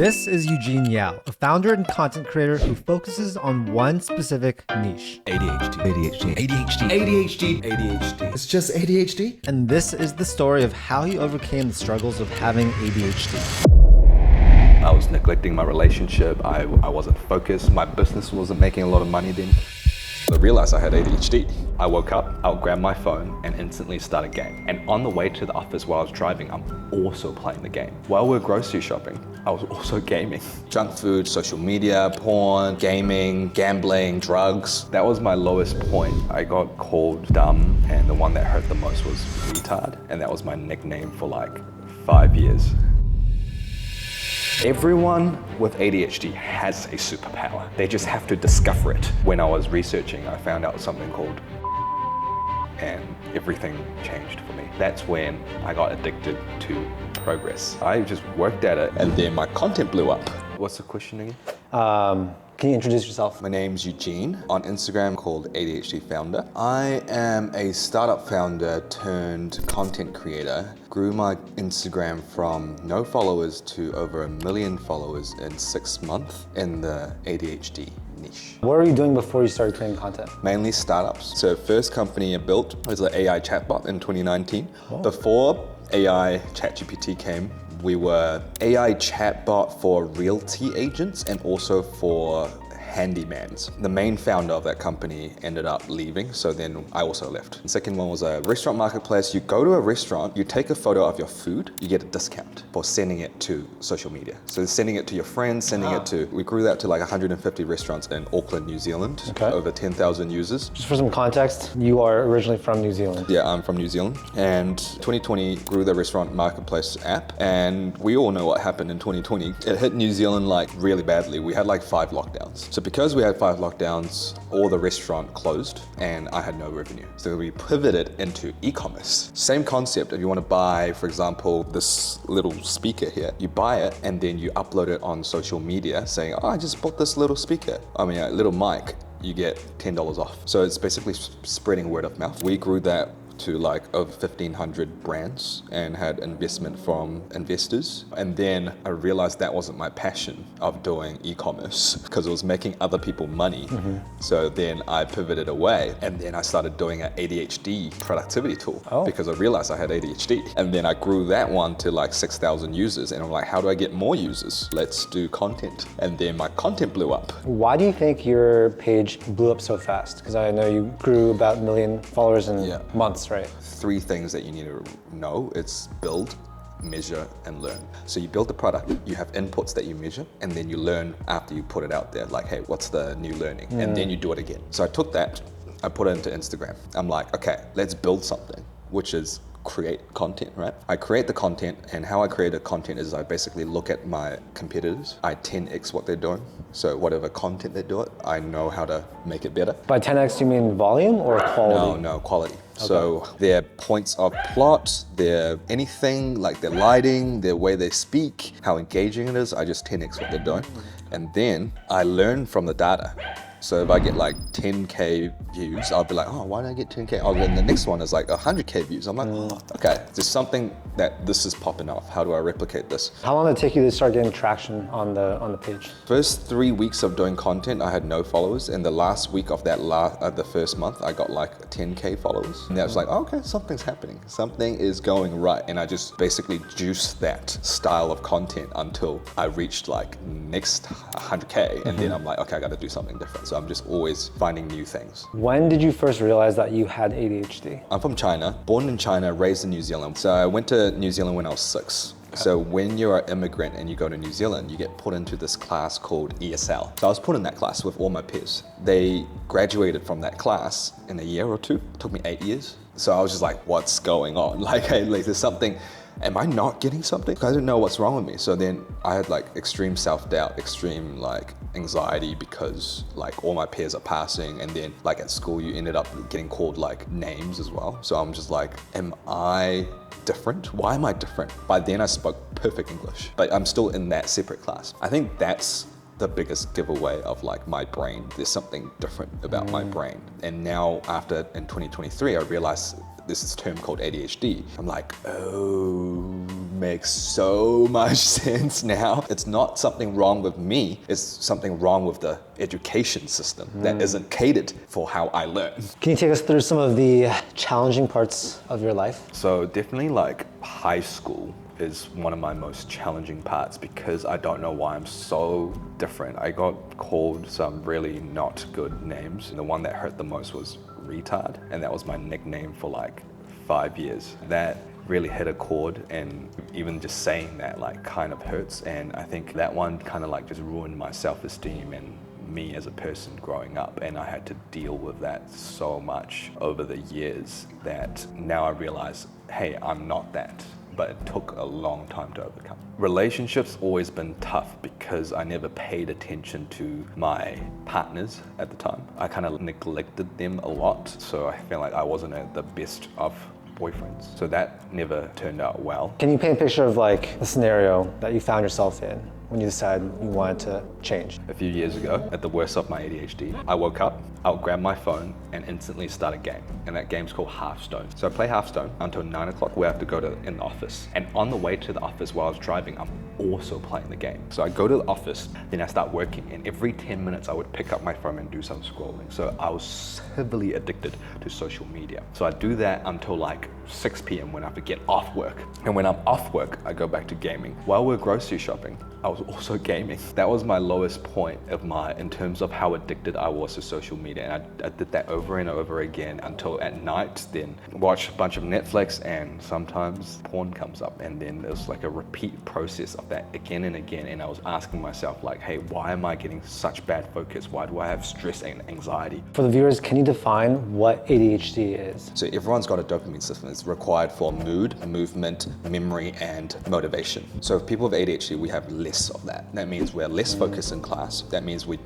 This is Eugene Yao, a founder and content creator who focuses on one specific niche. ADHD. It's just ADHD. And this is the story of how he overcame the struggles of having ADHD. I was neglecting my relationship, I wasn't focused, my business wasn't making a lot of money then. I realized I had ADHD. I woke up, I'll grab my phone and instantly start a game. And on the way to the office while I was driving, I'm also playing the game. While we're grocery shopping, I was also gaming. Junk food, social media, porn, gaming, gambling, drugs. That was my lowest point. I got called dumb, and the one that hurt the most was retard. And that was my nickname for like 5 years. Everyone with ADHD has a superpower. They just have to discover it. When I was researching, I found out something called, and everything changed for me. That's when I got addicted to progress. I just worked at it, and then my content blew up. What's the question again? Can you introduce yourself? My name's Eugene, on Instagram called ADHD Founder. I am a startup founder turned content creator. Grew my Instagram from no followers to over 1 million followers in 6 months in the ADHD niche. What were you doing before you started creating content? Mainly startups. So first company I built was an AI chatbot in 2019. Before AI ChatGPT came, we were AI chatbot for realty agents and also for handymans. The main founder of that company ended up leaving, so then I also left. The second one was a restaurant marketplace. You go to a restaurant, you take a photo of your food, you get a discount for sending it to social media. So sending it to your friends, we grew that to like 150 restaurants in Auckland, New Zealand, over 10,000 users. Just for some context, you are originally from New Zealand. Yeah, I'm from New Zealand. And 2020 grew the restaurant marketplace app, and we all know what happened in 2020. It hit New Zealand like really badly. We had like 5 lockdowns. So because we had 5 lockdowns, all the restaurant closed and I had no revenue. So we pivoted into e-commerce. Same concept. If you want to buy, for example, this little speaker here, you buy it and then you upload it on social media saying, oh, I just bought this little speaker. I mean, a little mic, you get $10 off. So it's basically spreading word of mouth. We grew that to like over 1,500 brands and had investment from investors. And then I realized that wasn't my passion of doing e-commerce because it was making other people money. So then I pivoted away and then I started doing an ADHD productivity tool because I realized I had ADHD. And then I grew that one to like 6,000 users and I'm like, how do I get more users? Let's do content. And then my content blew up. Why do you think your page blew up so fast? Because I know you grew about 1 million followers in months, right? 3 things that you need to know. It's build, measure, and learn. So you build the product, you have inputs that you measure, and then you learn after you put it out there, like, hey, what's the new learning? And then you do it again. So I took that, I put it into Instagram. I'm like, okay, let's build something, which is create content, right? I create the content, and how I create the content is I basically look at my competitors. I 10x what they're doing. So whatever content they do it, I know how to make it better. By 10x, you mean volume or quality? No, quality. So their points of plot, their anything, like their lighting, their way they speak, how engaging it is, I just 10x what they're doing. And then I learn from the data. So if I get like 10K views, I'll be like, oh, why did I get 10K? Oh, then the next one is like 100K views. I'm like, oh, okay, there's something that this is popping off. How do I replicate this? How long did it take you to start getting traction on the page? First 3 weeks of doing content, I had no followers. And the last week of that the first month, I got like 10K followers. And I was like, oh, okay, something's happening. Something is going right. And I just basically juiced that style of content until I reached like next 100K. And then I'm like, okay, I got to do something different. So I'm just always finding new things. When did you first realize that you had ADHD? I'm from China, born in China, raised in New Zealand. So I went to New Zealand when I was 6. So when you're an immigrant and you go to New Zealand, you get put into this class called ESL. So I was put in that class with all my peers. They graduated from that class in a year or 2. It took me 8 years. So I was just like, what's going on? Like, hey, there's something. Am I not getting something? I didn't know what's wrong with me. So then I had like extreme self-doubt, extreme like anxiety because like all my peers are passing, and then like at school you ended up getting called like names as well. So I'm just like, am I different? Why am I different? By then I spoke perfect English, but I'm still in that separate class. I think that's the biggest giveaway of like my brain. There's something different about my brain. And now in 2023, I realized there's this term called ADHD. I'm like, oh, makes so much sense now. It's not something wrong with me, it's something wrong with the education system that isn't catered for how I learn. Can you take us through some of the challenging parts of your life? So definitely like high school is one of my most challenging parts because I don't know why I'm so different. I got called some really not good names. And the one that hurt the most was retard, and that was my nickname for like 5 years. That really hit a chord, and even just saying that like kind of hurts. And I think that one kind of like just ruined my self-esteem and me as a person growing up, and I had to deal with that so much over the years that now I realize, hey, I'm not that. But it took a long time to overcome. Relationships always been tough because I never paid attention to my partners at the time. I kind of neglected them a lot, so I feel like I wasn't at the best of boyfriends. So that never turned out well. Can you paint a picture of like a scenario that you found yourself in when you decided you wanted to change? A few years ago, at the worst of my ADHD, I woke up, I'll grab my phone and instantly start a game. And that game's called Hearthstone. So I play Hearthstone until 9 o'clock where I have to go to in the office. And on the way to the office while I was driving, I'm also playing the game. So I go to the office, then I start working, and every 10 minutes I would pick up my phone and do some scrolling. So I was heavily addicted to social media. So I do that until like 6 p.m. when I have to get off work. And when I'm off work, I go back to gaming. While we're grocery shopping, I was also gaming. That was my lowest point in terms of how addicted I was to social media. And I did that over and over again until at night, then watch a bunch of Netflix, and sometimes porn comes up. And then there's like a repeat process of that again and again. And I was asking myself like, hey, why am I getting such bad focus? Why do I have stress and anxiety? For the viewers, can you define what ADHD is? So everyone's got a dopamine system. It's required for mood, movement, memory, and motivation. So if people with ADHD, we have less of that. That means we're less focused in class. That means we're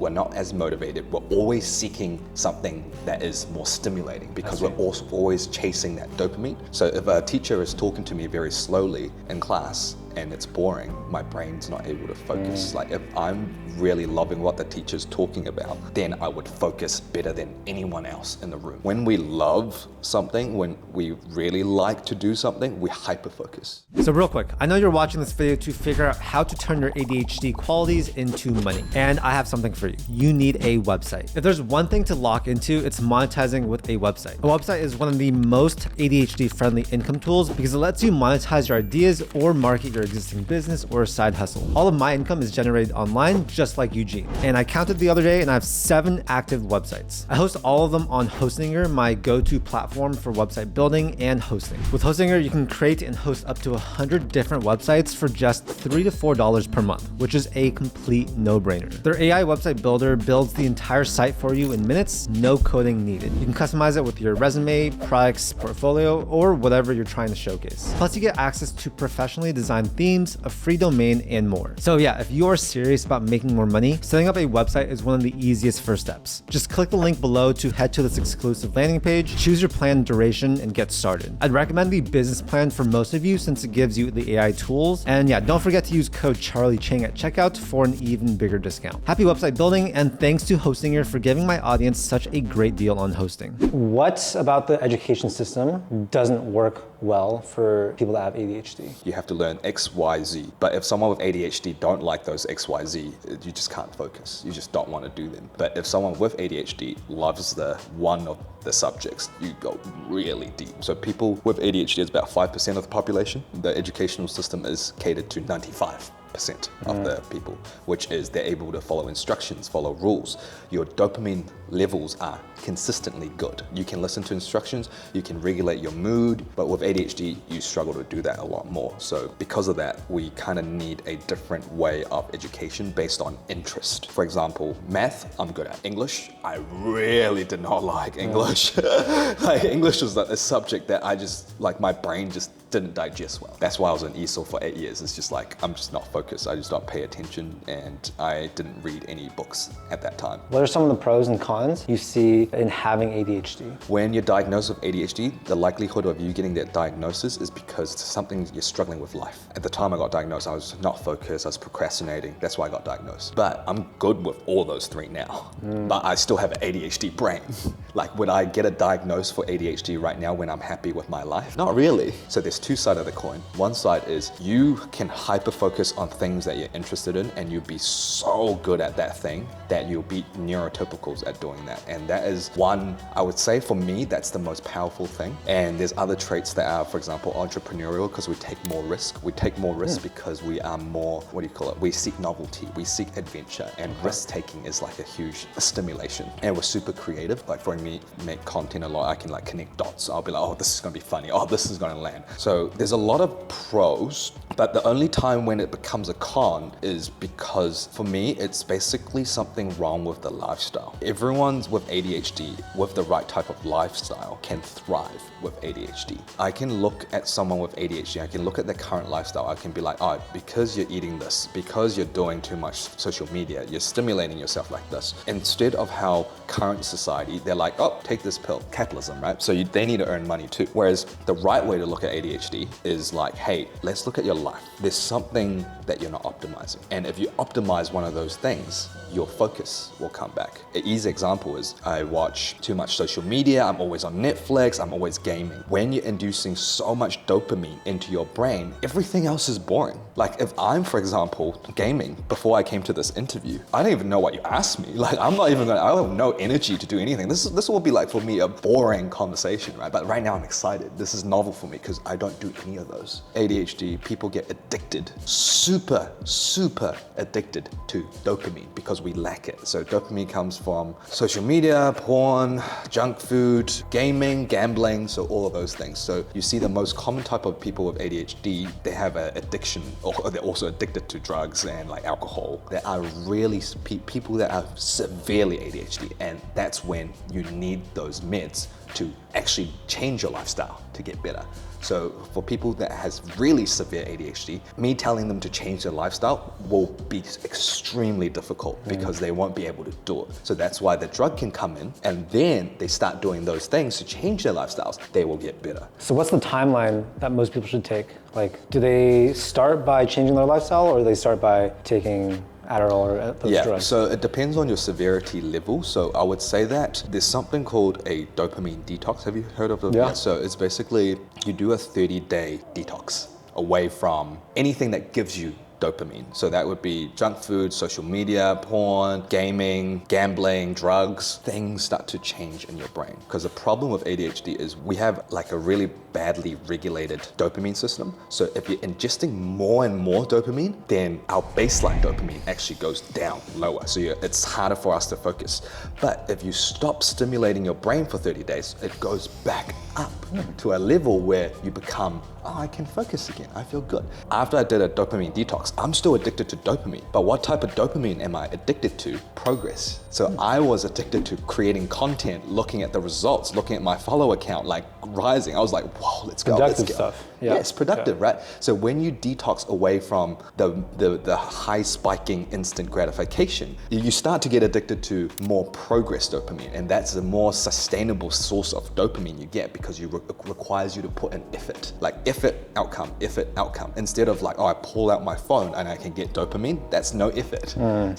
not as motivated. We're always seeking something that is more stimulating because we're also always chasing that dopamine. So if a teacher is talking to me very slowly in class and it's boring, my brain's not able to focus. Like if I'm really loving what the teacher's talking about, then I would focus better than anyone else in the room. When we love something, when we really like to do something, we hyper-focus. So real quick, I know you're watching this video to figure out how to turn your ADHD qualities into money. And I have something for you. You need a website. If there's one thing to lock into, it's monetizing with a website. A website is one of the most ADHD-friendly income tools because it lets you monetize your ideas or market your existing business or side hustle. All of my income is generated online, just like Eugene. And I counted the other day and I have 7 active websites. I host all of them on Hostinger, my go-to platform for website building and hosting. With Hostinger, you can create and host up to 100 different websites for just $3 to $4 per month, which is a complete no-brainer. Their AI website builder builds the entire site for you in minutes, no coding needed. You can customize it with your resume, products, portfolio, or whatever you're trying to showcase. Plus, you get access to professionally designed themes, a free domain, and more. So yeah, if you're serious about making more money, setting up a website is one of the easiest first steps. Just click the link below to head to this exclusive landing page, choose your plan duration, and get started. I'd recommend the business plan for most of you since it gives you the AI tools. And yeah, don't forget to use code CharlieChang at checkout for an even bigger discount. Happy website building, and thanks to Hostinger for giving my audience such a great deal on hosting. What about the education system doesn't work well for people that have ADHD? You have to learn X, Y, Z. But if someone with ADHD don't like those X, Y, Z, you just can't focus. You just don't want to do them. But if someone with ADHD loves the one of the subjects, you go really deep. So people with ADHD is about 5% of the population. The educational system is catered to 95% of the people, which is they're able to follow instructions, follow rules. Your dopamine levels are consistently good. You can listen to instructions, you can regulate your mood, but with ADHD, you struggle to do that a lot more. So because of that, we kind of need a different way of education based on interest. For example, math, I'm good at. English, I really did not like English. Like English was like a subject that I just, like my brain just didn't digest well. That's why I was in ESOL for 8 years. It's just like, I'm just not focused. I just don't pay attention, and I didn't read any books at that time. What are some of the pros and cons you see in having ADHD? When you're diagnosed with ADHD, the likelihood of you getting that diagnosis is because it's something you're struggling with life. At the time I got diagnosed, I was not focused, I was procrastinating. That's why I got diagnosed. But I'm good with all those three now. But I still have an ADHD brain. Like, would I get a diagnosis for ADHD right now when I'm happy with my life? Not really. So there's two sides of the coin. One side is you can hyper-focus on things that you're interested in, and you'll be so good at that thing that you'll beat neurotypicals at doing that. And that is one, I would say for me, that's the most powerful thing. And there's other traits that are, for example, entrepreneurial, because we take more risk. We take more risk because we are more, what do you call it? We seek novelty, we seek adventure, and risk-taking is like a huge stimulation. And we're super creative. Like for me, make content a lot, I can like connect dots. I'll be like, oh, this is gonna be funny. Oh, this is gonna land. So there's a lot of pros, but the only time when it becomes a con is because for me, it's basically something wrong with the lifestyle. Everyone's with ADHD, with the right type of lifestyle, can thrive with ADHD. I can look at someone with ADHD, I can look at their current lifestyle, I can be like, oh, because you're eating this, because you're doing too much social media, you're stimulating yourself like this. Instead of how current society, they're like, oh, take this pill, capitalism, right? So they need to earn money too. Whereas the right way to look at ADHD is like, hey, let's look at your life. There's something that you're not optimizing. And if you optimize one of those things, your focus will come back. An easy example is I watch too much social media, I'm always on Netflix, I'm always gaming. When you're inducing so much dopamine into your brain, everything else is boring. Like if I'm, for example, gaming before I came to this interview, I don't even know what you asked me. Like I'm not even gonna, I have no energy to do anything. This will be like for me a boring conversation, right? But right now I'm excited. This is novel for me because I don't do any of those. ADHD, people get addicted, super addicted to dopamine because we lack it. So dopamine comes from social media, porn, junk food, gaming, gambling, so all of those things. So you see the most common type of people with ADHD, they have an addiction, or they're also addicted to drugs and like alcohol. There are really people that are severely ADHD, and that's when you need those meds to actually change your lifestyle to get better. So for people that has really severe ADHD, me telling them to change their lifestyle will be extremely difficult because they won't be able to do it. So that's why the drug can come in, and then they start doing those things to change their lifestyles, they will get better. So what's the timeline that most people should take? Like, do they start by changing their lifestyle, or do they start by taking Adderall or those drugs? So it depends on your severity level. So I would say that there's something called a dopamine detox. Have you heard of it? Yeah. So it's basically, you do a 30-day detox away from anything that gives you dopamine. So that would be junk food, social media, porn, gaming, gambling, drugs. Things start to change in your brain. Because the problem with ADHD is we have like a really badly regulated dopamine system. So if you're ingesting more and more dopamine, then our baseline dopamine actually goes down lower. So it's harder for us to focus. But if you stop stimulating your brain for 30 days, it goes back up to a level where you become, oh, I can focus again, I feel good. After I did a dopamine detox, I'm still addicted to dopamine. But what type of dopamine am I addicted to? Progress. So I was addicted to creating content, looking at the results, looking at my follow account, like rising. I was like, whoa, let's go, let's go. Productive stuff. Yeah. Yes, productive, right? So when you detox away from the high spiking instant gratification, you start to get addicted to more progress dopamine, and that's a more sustainable source of dopamine you get because it requires you to put an effort, like effort, outcome, instead of like, oh, I pull out my phone and I can get dopamine. That's no effort.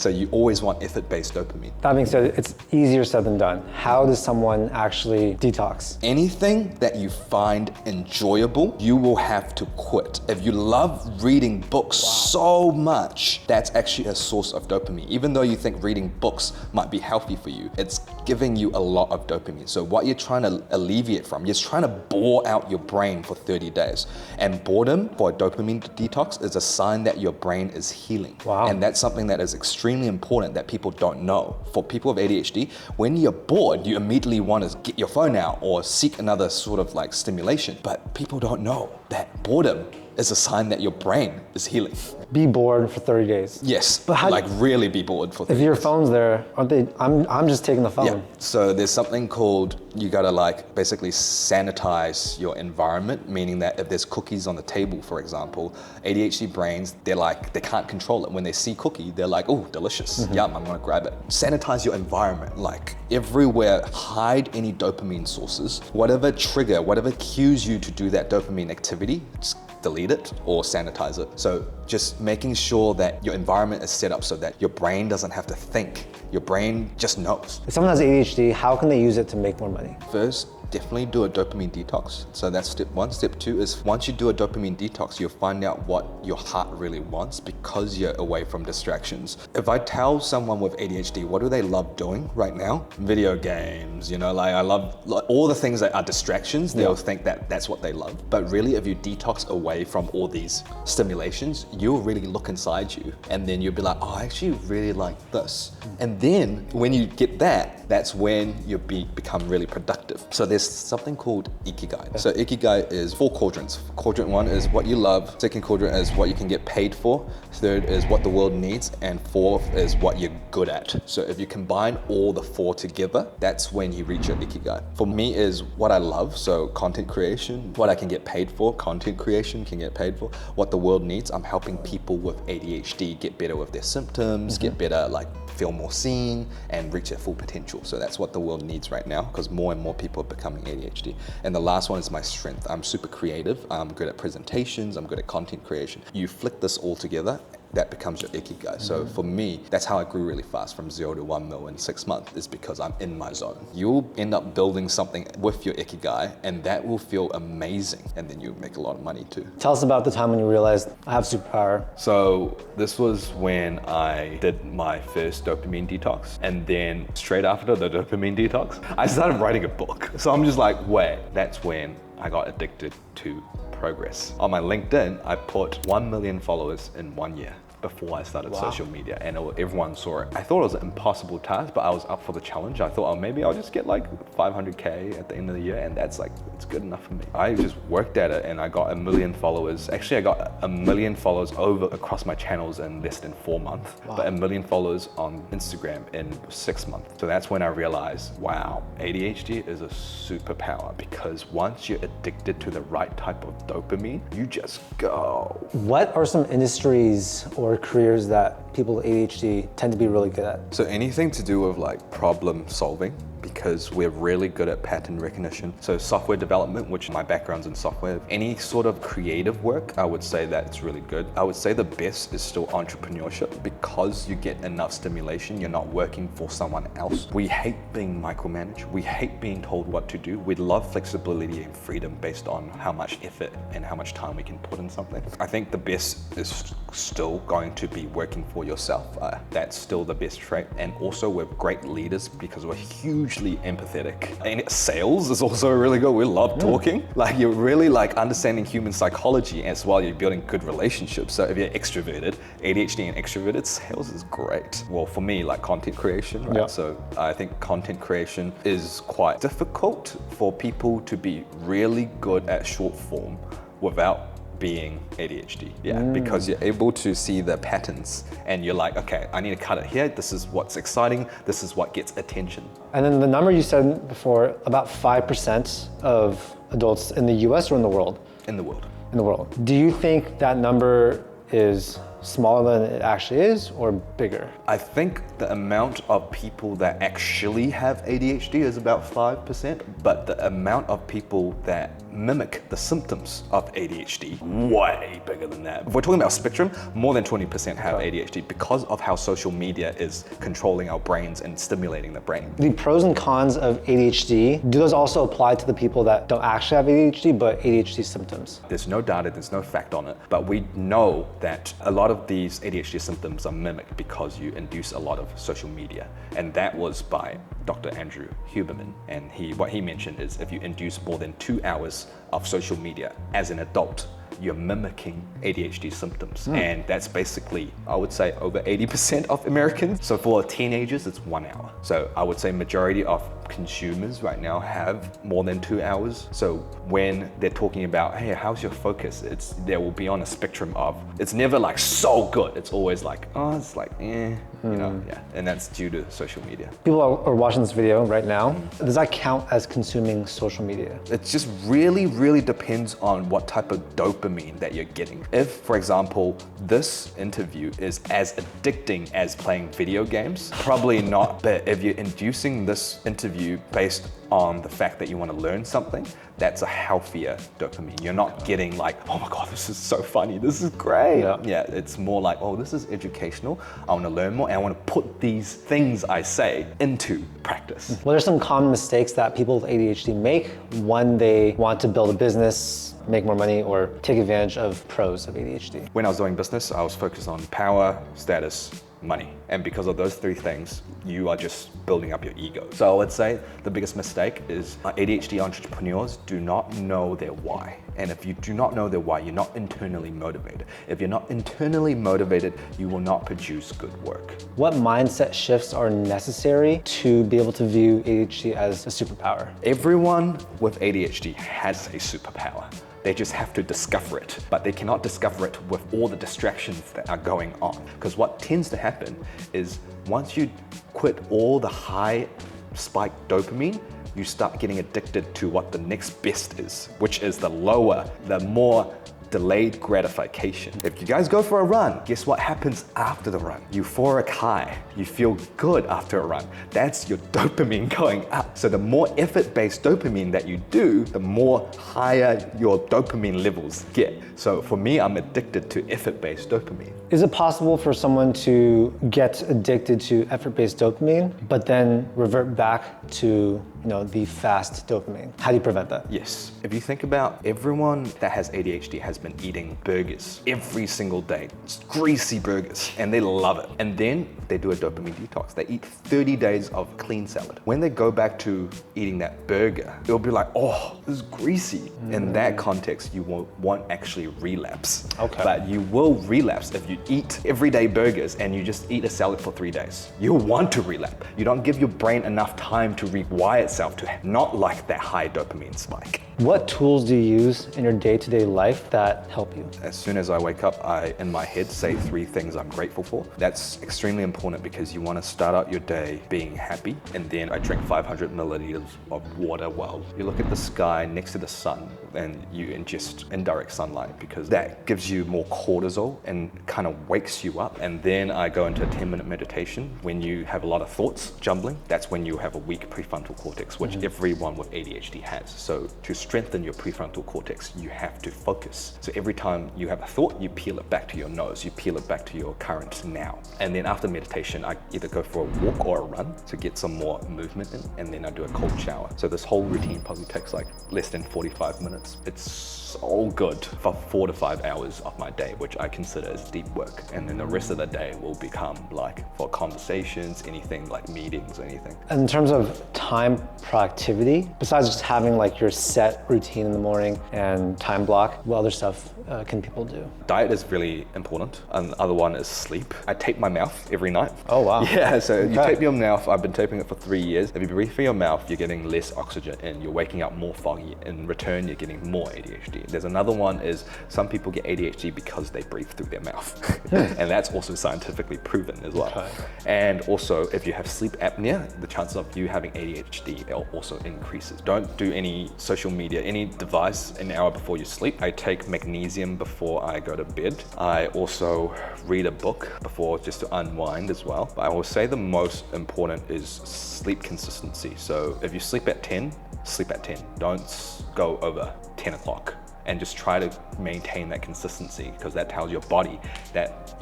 So you always want effort-based dopamine. That being said, it's easier said than done. How does someone actually detox? Anything that you find enjoyable, you will have to quit. If you love reading books so much, that's actually a source of dopamine. Even though you think reading books might be healthy for you, it's giving you a lot of dopamine. So what you're trying to alleviate from, you're trying to bore out your brain for 30 days. And boredom for a dopamine detox is a sign that your brain is healing. Wow. And that's something that is extremely important that people don't know. For people with ADHD, when you're bored, you immediately want to get your phone out or seek another sort of like stimulation. But people don't know that boredom is a sign that your brain is healing. Be bored for 30 days. Yes, But how- like really be bored for 30 If your days. phone's there, aren't they? I'm just taking the phone. Yeah. So there's something called, you gotta like basically sanitize your environment, meaning that if there's cookies on the table, for example, ADHD brains, they can't control it. When they see cookie, they're like, oh, delicious, yum, I'm gonna grab it. Sanitize your environment, like everywhere, hide any dopamine sources. Whatever trigger, whatever cues you to do that dopamine activity, just delete it or sanitize it. So just making sure that your environment is set up so that your brain doesn't have to think. Your brain just knows. If someone has ADHD, how can they use it to make more money? First, definitely do a dopamine detox. So that's step one. Step two is once you do a dopamine detox, you'll find out what your heart really wants because you're away from distractions. If I tell someone with ADHD, what do they love doing right now? Video games, like I love all the things that are distractions, they'll think that that's what they love. But really, if you detox away from all these stimulations, you'll really look inside you and then you'll be like, oh, I actually really like this. And then when you get that, that's when you become really productive. So there's something called Ikigai. So Ikigai is 4 quadrants. Quadrant 1 is what you love. Second quadrant is what you can get paid for. Third is what the world needs. And fourth is what you're good at. So if you combine all the 4 together, that's when you reach your Ikigai. For me is what I love. So content creation, what I can get paid for, content creation can get paid for. What the world needs, I'm helping people with ADHD get better with their symptoms, get better, feel more seen and reach their full potential. So that's what the world needs right now because more and more people are becoming ADHD. And the last one is my strength. I'm super creative. I'm good at presentations. I'm good at content creation. You flick this all together, that becomes your Ikigai. So for me, that's how I grew really fast from 0 to 1 mil in 6 months is because I'm in my zone. You'll end up building something with your Ikigai and that will feel amazing. And then you make a lot of money too. Tell us about the time when you realized I have superpower. So this was when I did my first dopamine detox. And then straight after the dopamine detox, I started writing a book. So I'm just like, wait, that's when I got addicted to progress. On my LinkedIn, I put 1 million followers in 1 year before I started social media and everyone saw it. I thought it was an impossible task, but I was up for the challenge. I thought, oh, maybe I'll just get like 500K at the end of the year and that's it's good enough for me. I just worked at it and I got 1 million followers. Actually, I got 1 million followers across my channels in less than 4 months, but 1 million followers on Instagram in 6 months. So that's when I realized, wow, ADHD is a superpower because once you're addicted to the right type of dopamine, you just go. What are some industries or careers that people with ADHD tend to be really good at? So anything to do with problem solving, because we're really good at pattern recognition. So software development, which my background's in software, any sort of creative work, I would say that's really good. I would say the best is still entrepreneurship because you get enough stimulation, you're not working for someone else. We hate being micromanaged. We hate being told what to do. We love flexibility and freedom based on how much effort and how much time we can put in something. I think the best is still going to be working for yourself. That's still the best trait. And also we're great leaders because we're hugely empathetic. And sales is also really good. We love talking. You're really understanding human psychology as well. You're building good relationships. So if you're extroverted, ADHD and extroverted, sales is great. Well, for me, content creation, right? Yeah. So I think content creation is quite difficult for people to be really good at short form without being ADHD, because you're able to see the patterns and you're like, okay, I need to cut it here. This is what's exciting. This is what gets attention. And then the number you said before, about 5% of adults in the US or in the world? In the world. In the world. Do you think that number is smaller than it actually is or bigger? I think the amount of people that actually have ADHD is about 5%, but the amount of people that mimic the symptoms of ADHD, way bigger than that. If we're talking about spectrum, more than 20% have ADHD because of how social media is controlling our brains and stimulating the brain. The pros and cons of ADHD, do those also apply to the people that don't actually have ADHD, but ADHD symptoms? There's no data, there's no fact on it, but we know that a lot of these ADHD symptoms are mimicked because you induce a lot of social media. And that was by Dr. Andrew Huberman. And what he mentioned is if you induce more than 2 hours of social media as an adult, you're mimicking ADHD symptoms. And that's basically, I would say, over 80% of Americans. So for teenagers, it's 1 hour. So I would say majority of consumers right now have more than 2 hours. So when they're talking about, hey, how's your focus? There will be on a spectrum of, it's never like so good. It's always like, oh, it's like, you know, yeah. And that's due to social media. People are watching this video right now. Does that count as consuming social media? It just really, really depends on what type of dopamine that you're getting. If, for example, this interview is as addicting as playing video games, probably not. But if you're inducing this interview based on the fact that you want to learn something, that's a healthier dopamine. You're not getting like, oh my God, this is so funny, this is great. Yeah, it's more like, oh, this is educational. I want to learn more and I want to put these things I say into practice. What are some common mistakes that people with ADHD make when they want to build a business, make more money, or take advantage of pros of ADHD? When I was doing business, I was focused on power, status, money. And because of those three things, you are just building up your ego. So I would say the biggest mistake is ADHD entrepreneurs do not know their why. And if you do not know their why, you're not internally motivated. If you're not internally motivated, you will not produce good work. What mindset shifts are necessary to be able to view ADHD as a superpower? Everyone with ADHD has a superpower. They just have to discover it, but they cannot discover it with all the distractions that are going on. Because what tends to happen is once you quit all the high spike dopamine, you start getting addicted to what the next best is, which is the lower, the more delayed gratification. If you guys go for a run, guess what happens after the run? Euphoric high. You feel good after a run. That's your dopamine going up. So the more effort-based dopamine that you do, the more higher your dopamine levels get. So for me, I'm addicted to effort-based dopamine. Is it possible for someone to get addicted to effort-based dopamine, but then revert back to the fast dopamine? How do you prevent that? Yes. If you think about everyone that has ADHD has been eating burgers every single day. It's greasy burgers, and they love it. And then they do a dopamine detox. They eat 30 days of clean salad. When they go back to eating that burger, it'll be like, oh, this is greasy. In that context, you won't actually relapse. Okay. But you will relapse if you eat everyday burgers and you just eat a salad for 3 days. You'll want to relapse. You don't give your brain enough time to rewire itself to not like that high dopamine spike. What tools do you use in your day-to-day life that help you? As soon as I wake up, I, in my head, say 3 things I'm grateful for. That's extremely important because you want to start out your day being happy. And then I drink 500 milliliters of water while you look at the sky next to the sun and you ingest indirect sunlight, because that gives you more cortisol and kind of wakes you up. And then I go into a 10-minute meditation. When you have a lot of thoughts jumbling, that's when you have a weak prefrontal cortex, which everyone with ADHD has. So to strengthen your prefrontal cortex, you have to focus. So every time you have a thought, you peel it back to your nose, you peel it back to your current now. And then after meditation, I either go for a walk or a run to get some more movement in, and then I do a cold shower. So this whole routine probably takes like less than 45 minutes. It's so good for 4 to 5 hours of my day, which I consider as deep work. And then the rest of the day will become like for conversations, anything like meetings or anything. In terms of time productivity, besides just having like your set routine in the morning and time block, what other stuff can people do? Diet is really important. Another one is sleep. I tape my mouth every night. Oh, wow. Yeah, so you tape your mouth. I've been taping it for 3 years. If you breathe through your mouth, you're getting less oxygen and you're waking up more foggy. In return, you're getting more ADHD. There's another one is some people get ADHD because they breathe through their mouth. And that's also scientifically proven as well. Okay. And also, if you have sleep apnea, the chances of you having ADHD also increases. Don't do any social media, any device an hour before you sleep. I take magnesium before I go to bed. I also read a book before just to unwind as well. But I will say the most important is sleep consistency. So if you sleep at 10, sleep at 10. Don't go over 10 o'clock. And just try to maintain that consistency, because that tells your body that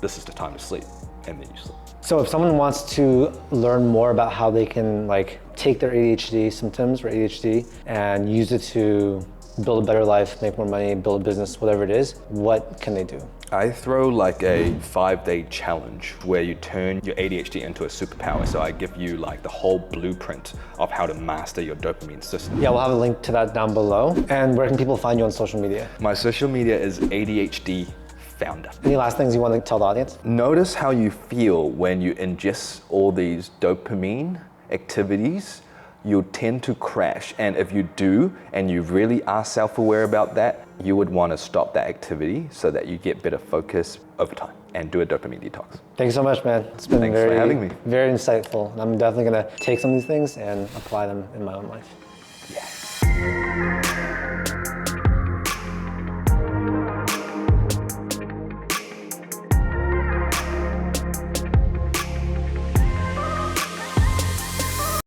this is the time to sleep, and then you sleep. So if someone wants to learn more about how they can take their ADHD symptoms or ADHD and use it to build a better life, make more money, build a business, whatever it is, what can they do? I throw like a 5-day challenge where you turn your ADHD into a superpower. So I give you like the whole blueprint of how to master your dopamine system. Yeah, we'll have a link to that down below. And where can people find you on social media? My social media is ADHD Founder. Any last things you want to tell the audience? Notice how you feel when you ingest all these dopamine activities. You'll tend to crash. And if you do, and you really are self-aware about that, you would want to stop that activity so that you get better focus over time and do a dopamine detox. Thank you so much, man. It's been Thanks for having me. very insightful. And I'm definitely going to take some of these things and apply them in my own life. Yeah.